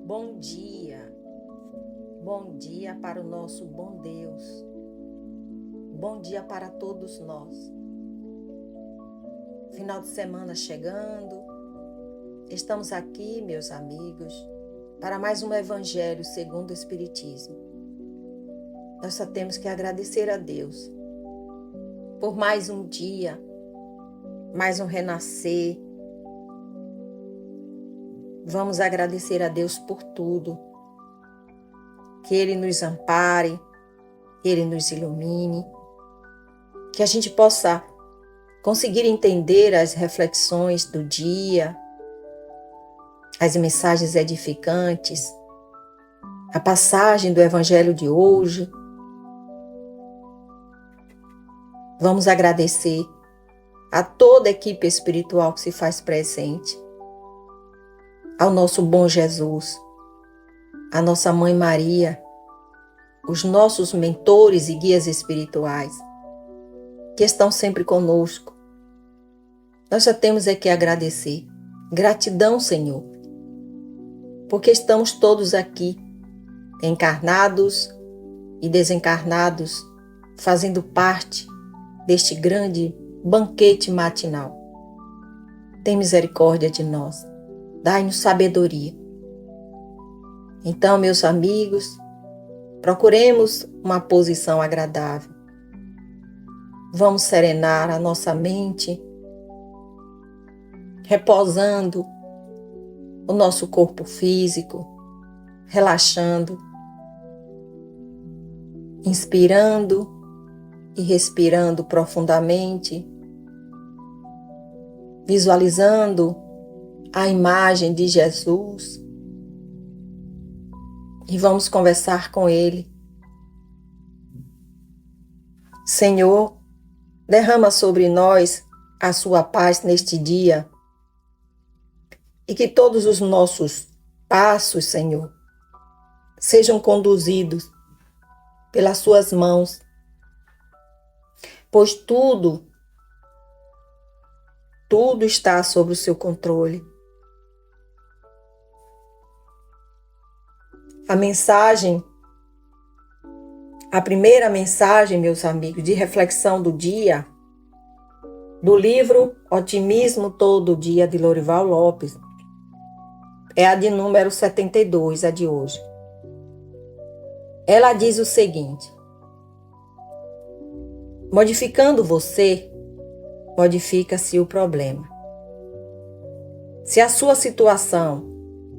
Bom dia para o nosso bom Deus, bom dia para todos nós. Final de semana chegando, estamos aqui, meus amigos, para mais um Evangelho segundo o Espiritismo. Nós só temos que agradecer a Deus por mais um dia, mais um renascer. Vamos agradecer a Deus por tudo. Que Ele nos ampare, que Ele nos ilumine, que a gente possa conseguir entender as reflexões do dia, as mensagens edificantes, a passagem do Evangelho de hoje. Vamos agradecer a toda a equipe espiritual que se faz presente, ao nosso bom Jesus, a nossa Mãe Maria, os nossos mentores e guias espirituais, que estão sempre conosco. Nós já temos que agradecer. Gratidão, Senhor, porque estamos todos aqui, encarnados e desencarnados, fazendo parte deste grande banquete matinal. Tem misericórdia de nós. Dai-nos sabedoria. Então, meus amigos, procuremos uma posição agradável. Vamos serenar a nossa mente, repousando o nosso corpo físico, relaxando, inspirando e respirando profundamente, visualizando a imagem de Jesus e vamos conversar com Ele. Senhor, derrama sobre nós a sua paz neste dia e que todos os nossos passos, Senhor, sejam conduzidos pelas suas mãos, pois tudo está sob o seu controle. A primeira mensagem, meus amigos, de reflexão do dia, do livro Otimismo Todo Dia, de Lorival Lopes, é a de número 72, a de hoje. Ela diz o seguinte: modificando você, modifica-se o problema. Se a sua situação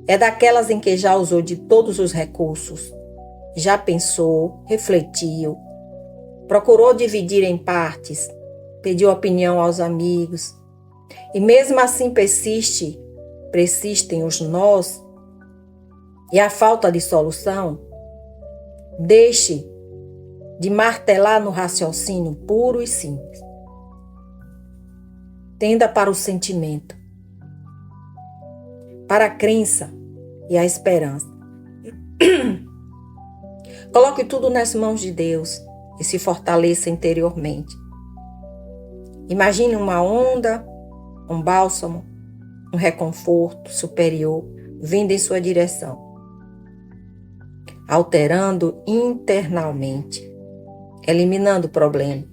é daquelas em que já usou de todos os recursos, já pensou, refletiu, procurou dividir em partes, pediu opinião aos amigos, e mesmo assim persistem os nós e a falta de solução, deixe de martelar no raciocínio puro e simples. Tenda para o sentimento, para a crença e a esperança. Coloque tudo nas mãos de Deus e se fortaleça interiormente. Imagine uma onda, um bálsamo, um reconforto superior vindo em sua direção, alterando internamente, eliminando o problema.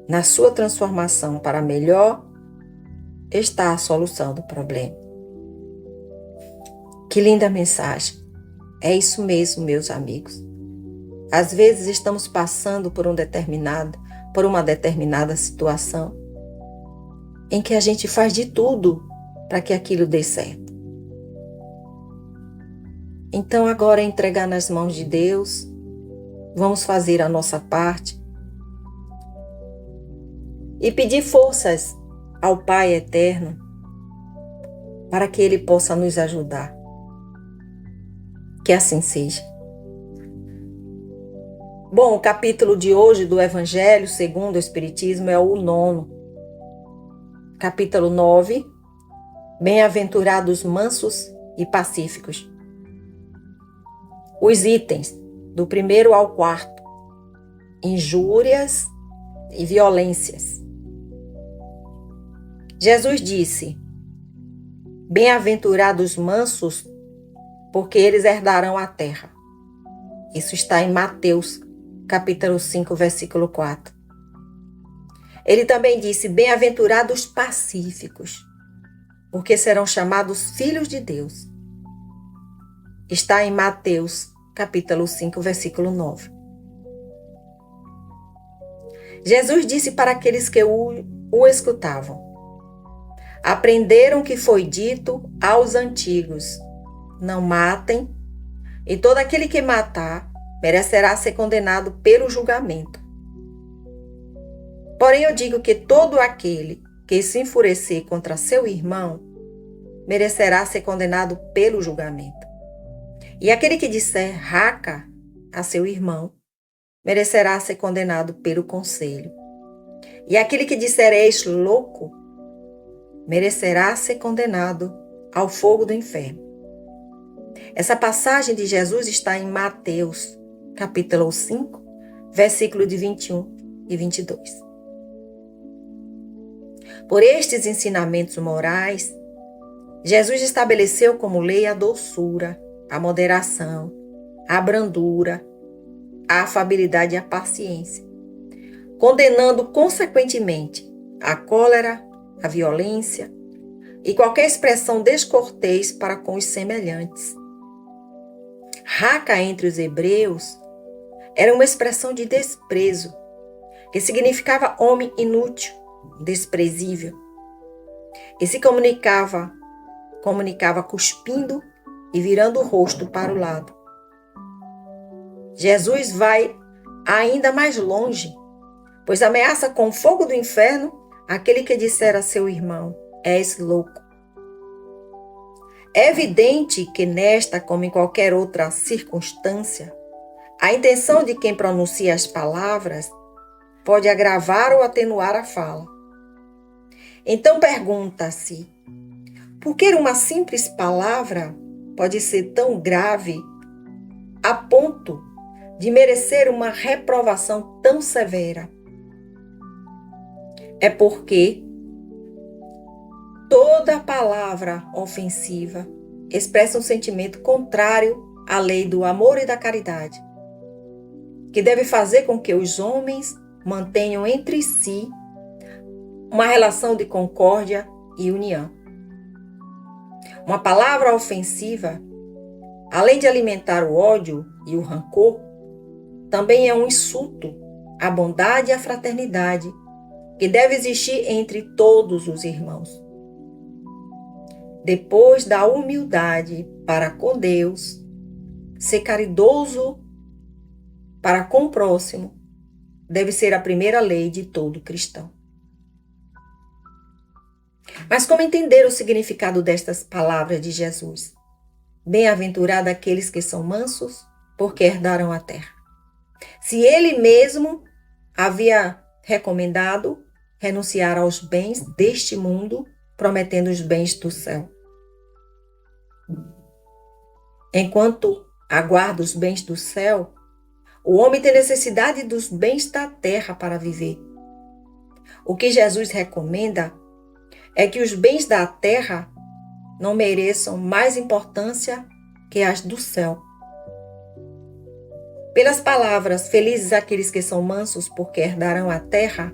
Na sua transformação para melhor está a solução do problema. Que linda mensagem! É isso mesmo, meus amigos. Às vezes estamos passando por uma determinada situação em que a gente faz de tudo para que aquilo dê certo. Então agora é entregar nas mãos de Deus, vamos fazer a nossa parte e pedir forças ao Pai Eterno para que Ele possa nos ajudar. Que assim seja. Bom, o capítulo de hoje do Evangelho segundo o Espiritismo é o 9º. Capítulo 9, Bem-aventurados mansos e pacíficos. Os itens do 1º ao 4º. Injúrias e violências. Jesus disse: Bem-aventurados mansos porque eles herdarão a terra. Isso está em Mateus, capítulo 5, versículo 4. Ele também disse: bem-aventurados pacíficos, porque serão chamados filhos de Deus. Está em Mateus, capítulo 5, versículo 9. Jesus disse para aqueles que o escutavam: aprenderam o que foi dito aos antigos: não matem, e todo aquele que matar merecerá ser condenado pelo julgamento. Porém, eu digo que todo aquele que se enfurecer contra seu irmão merecerá ser condenado pelo julgamento. E aquele que disser raca a seu irmão merecerá ser condenado pelo conselho. E aquele que disser és louco merecerá ser condenado ao fogo do inferno. Essa passagem de Jesus está em Mateus, capítulo 5, versículo de 21 e 22. Por estes ensinamentos morais, Jesus estabeleceu como lei a doçura, a moderação, a brandura, a afabilidade e a paciência, condenando consequentemente a cólera, a violência e qualquer expressão descortês para com os semelhantes. Raca entre os hebreus era uma expressão de desprezo, que significava homem inútil, desprezível, e se comunicava cuspindo e virando o rosto para o lado. Jesus vai ainda mais longe, pois ameaça com o fogo do inferno aquele que disser a seu irmão: és louco. É evidente que nesta, como em qualquer outra circunstância, a intenção de quem pronuncia as palavras pode agravar ou atenuar a fala. Então pergunta-se: por que uma simples palavra pode ser tão grave a ponto de merecer uma reprovação tão severa? É porque toda palavra ofensiva expressa um sentimento contrário à lei do amor e da caridade, que deve fazer com que os homens mantenham entre si uma relação de concórdia e união. Uma palavra ofensiva, além de alimentar o ódio e o rancor, também é um insulto à bondade e à fraternidade que deve existir entre todos os irmãos. Depois da humildade para com Deus, ser caridoso para com o próximo deve ser a primeira lei de todo cristão. Mas como entender o significado destas palavras de Jesus? Bem-aventurado aqueles que são mansos, porque herdarão a terra. Se ele mesmo havia recomendado renunciar aos bens deste mundo, prometendo os bens do céu. Enquanto aguarda os bens do céu, o homem tem necessidade dos bens da terra para viver. O que Jesus recomenda é que os bens da terra não mereçam mais importância que as do céu. Pelas palavras, felizes aqueles que são mansos, porque herdarão a terra,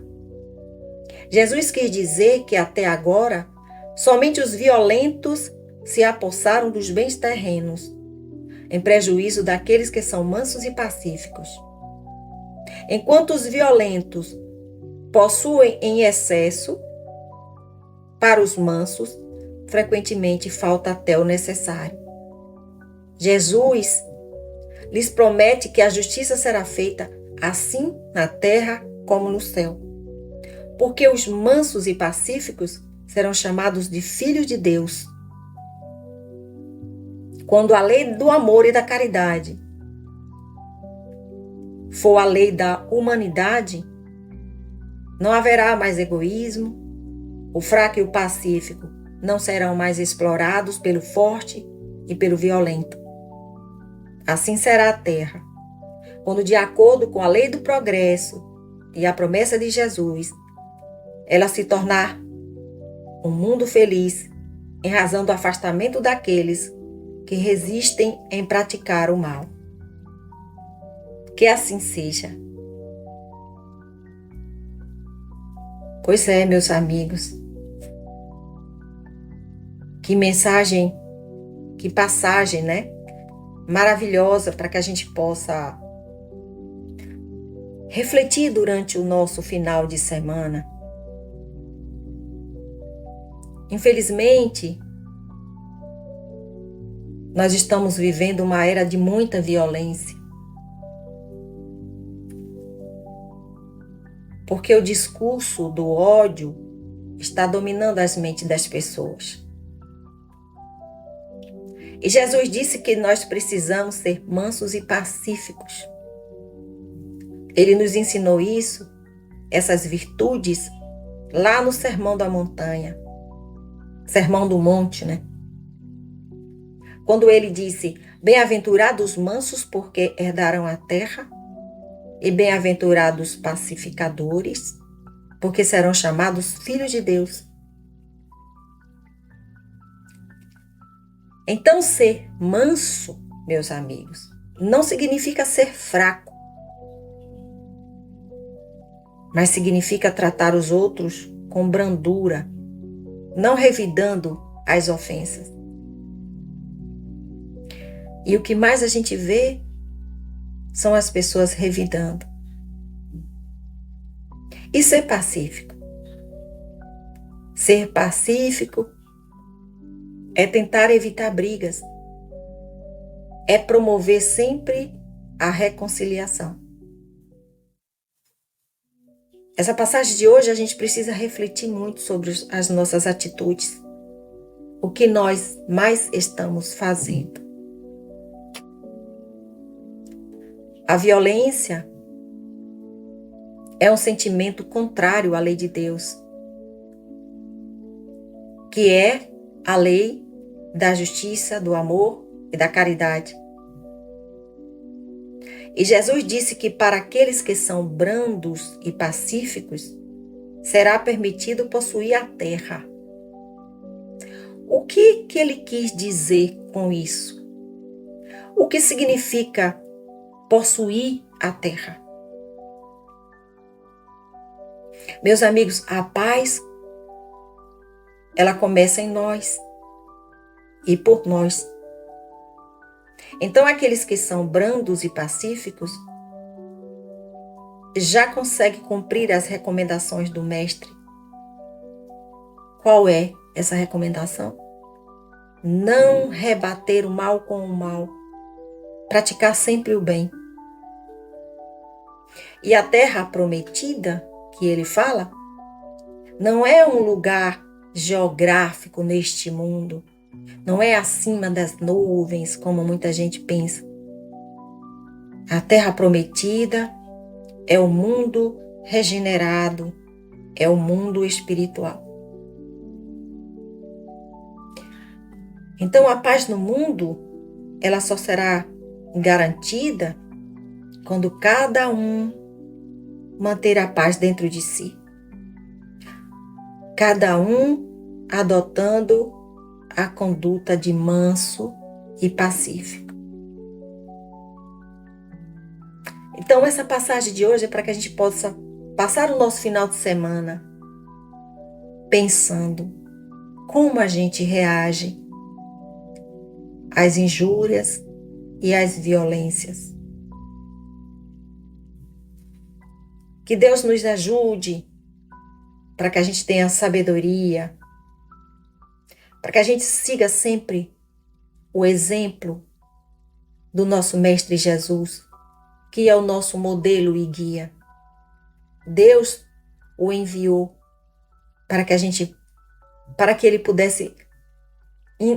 Jesus quis dizer que até agora, somente os violentos se apossaram dos bens terrenos, em prejuízo daqueles que são mansos e pacíficos. Enquanto os violentos possuem em excesso, para os mansos, frequentemente falta até o necessário. Jesus lhes promete que a justiça será feita assim na terra como no céu, porque os mansos e pacíficos serão chamados de filhos de Deus. Quando a lei do amor e da caridade for a lei da humanidade, não haverá mais egoísmo, o fraco e o pacífico não serão mais explorados pelo forte e pelo violento. Assim será a terra, quando, de acordo com a lei do progresso e a promessa de Jesus, ela se tornar um mundo feliz em razão do afastamento daqueles que resistem em praticar o mal. Que assim seja. Pois é, meus amigos. Que mensagem, que passagem, né? Maravilhosa para que a gente possa refletir durante o nosso final de semana. Infelizmente, nós estamos vivendo uma era de muita violência. Porque o discurso do ódio está dominando as mentes das pessoas. E Jesus disse que nós precisamos ser mansos e pacíficos. Ele nos ensinou isso, essas virtudes, lá no Sermão da Montanha. Sermão do Monte, né? Quando ele disse, bem-aventurados os mansos, porque herdarão a terra, e bem-aventurados os pacificadores, porque serão chamados filhos de Deus. Então, ser manso, meus amigos, não significa ser fraco, mas significa tratar os outros com brandura, não revidando as ofensas. E o que mais a gente vê são as pessoas revidando. E ser pacífico? Ser pacífico é tentar evitar brigas, é promover sempre a reconciliação. Essa passagem de hoje a gente precisa refletir muito sobre as nossas atitudes, o que nós mais estamos fazendo. A violência é um sentimento contrário à lei de Deus, que é a lei da justiça, do amor e da caridade. E Jesus disse que para aqueles que são brandos e pacíficos, será permitido possuir a terra. O que ele quis dizer com isso? O que significa possuir a terra? Meus amigos, a paz, ela começa em nós e por nós. Então, aqueles que são brandos e pacíficos já conseguem cumprir as recomendações do Mestre. Qual é essa recomendação? Não rebater o mal com o mal, praticar sempre o bem. E a terra prometida, que ele fala, não é um lugar geográfico neste mundo, não é acima das nuvens, como muita gente pensa. A terra prometida é o mundo regenerado, é o mundo espiritual. Então, a paz no mundo, ela só será garantida quando cada um manter a paz dentro de si. Cada um adotando a conduta de manso e pacífico. Então, essa passagem de hoje é para que a gente possa passar o nosso final de semana pensando como a gente reage às injúrias e às violências. Que Deus nos ajude para que a gente tenha sabedoria, para que a gente siga sempre o exemplo do nosso Mestre Jesus, que é o nosso modelo e guia. Deus o enviou para que ele pudesse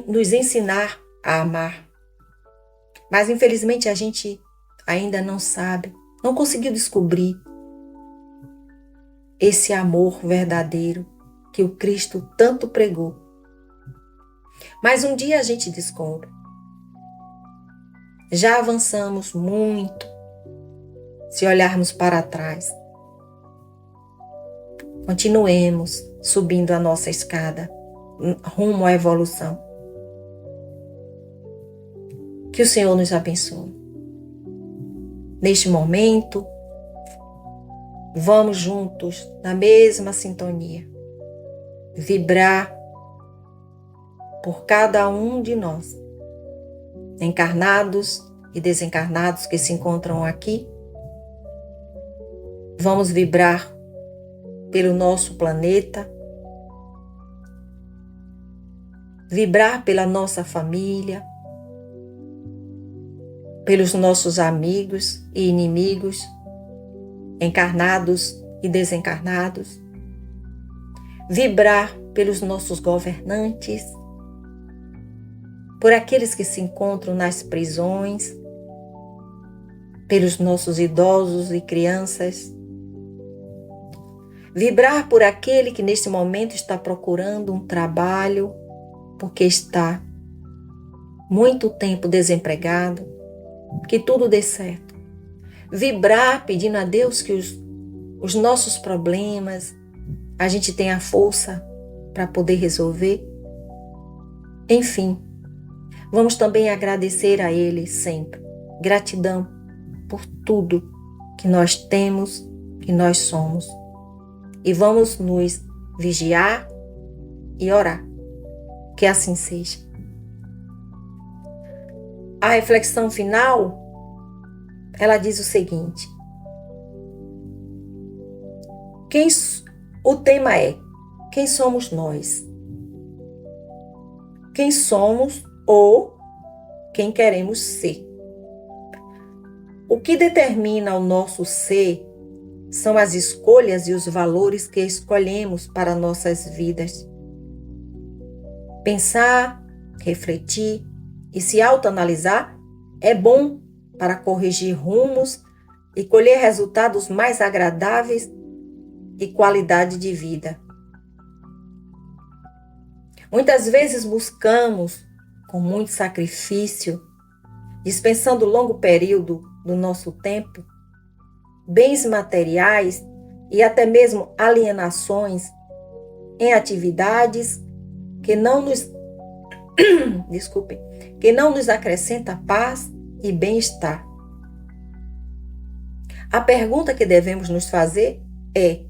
nos ensinar a amar. Mas infelizmente a gente ainda não sabe, não conseguiu descobrir esse amor verdadeiro que o Cristo tanto pregou. Mas um dia a gente descobre. Já avançamos muito se olharmos para trás. Continuemos subindo a nossa escada rumo à evolução. Que o Senhor nos abençoe. Neste momento, vamos juntos, na mesma sintonia, vibrar por cada um de nós, encarnados e desencarnados que se encontram aqui. Vamos vibrar pelo nosso planeta, vibrar pela nossa família, pelos nossos amigos e inimigos, encarnados e desencarnados, vibrar pelos nossos governantes, por aqueles que se encontram nas prisões, pelos nossos idosos e crianças, vibrar por aquele que neste momento está procurando um trabalho porque está muito tempo desempregado, que tudo dê certo. Vibrar pedindo a Deus que os nossos problemas a gente tenha força para poder resolver. Enfim, vamos também agradecer a Ele sempre. Gratidão por tudo que nós temos, que nós somos. E vamos nos vigiar e orar. Que assim seja. A reflexão final, ela diz o seguinte. O tema é: quem somos nós? Quem somos ou quem queremos ser? O que determina o nosso ser são as escolhas e os valores que escolhemos para nossas vidas. Pensar, refletir e se autoanalisar é bom para corrigir rumos e colher resultados mais agradáveis e qualidade de vida. Muitas vezes buscamos, com muito sacrifício, dispensando longo período do nosso tempo, bens materiais e até mesmo alienações em atividades que não nos que não nos acrescenta paz e bem-estar. A pergunta que devemos nos fazer é: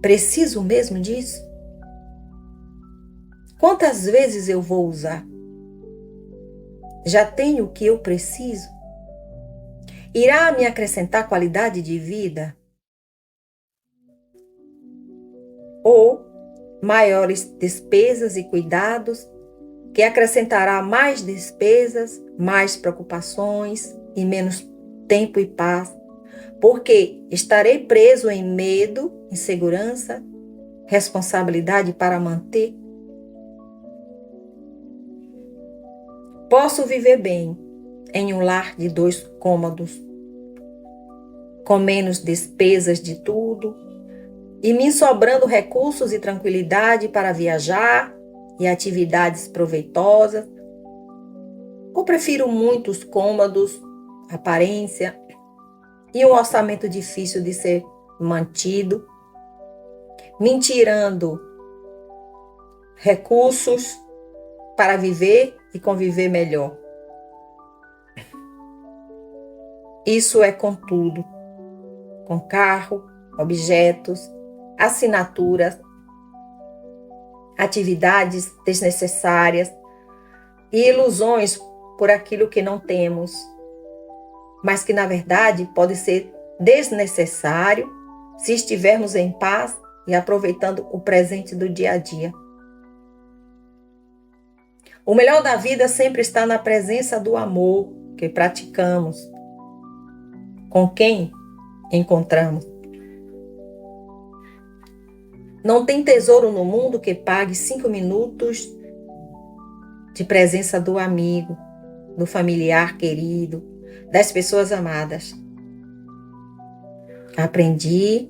preciso mesmo disso? Quantas vezes eu vou usar? Já tenho o que eu preciso? Irá me acrescentar qualidade de vida? Ou maiores despesas e cuidados que acrescentará mais despesas, mais preocupações e menos tempo e paz, porque estarei preso em medo, insegurança, responsabilidade para manter? Posso viver bem em um lar de 2 cômodos, com menos despesas de tudo, e me sobrando recursos e tranquilidade para viajar e atividades proveitosas? Ou prefiro muitos cômodos, aparência e um orçamento difícil de ser mantido, me tirando recursos para viver e conviver melhor? Isso é com tudo, com carro, objetos, assinaturas, atividades desnecessárias e ilusões por aquilo que não temos, mas que na verdade pode ser desnecessário se estivermos em paz e aproveitando o presente do dia a dia. O melhor da vida sempre está na presença do amor que praticamos, com quem encontramos. Não tem tesouro no mundo que pague 5 minutos de presença do amigo, do familiar querido, das pessoas amadas. Aprendi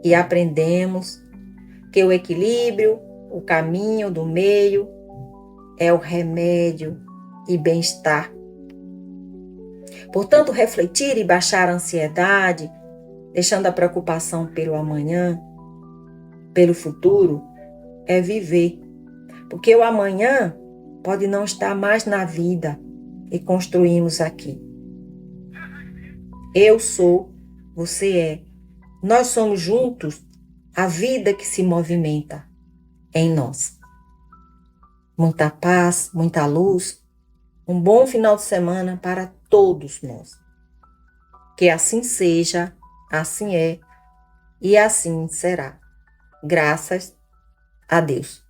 e aprendemos que o equilíbrio, o caminho do meio, é o remédio e bem-estar. Portanto, refletir e baixar a ansiedade, deixando a preocupação pelo amanhã, pelo futuro, é viver. Porque o amanhã pode não estar mais na vida, e construímos aqui. Eu sou, você é. Nós somos juntos a vida que se movimenta em nós. Muita paz, muita luz, um bom final de semana para todos nós. Que assim seja, assim é e assim será. Graças a Deus.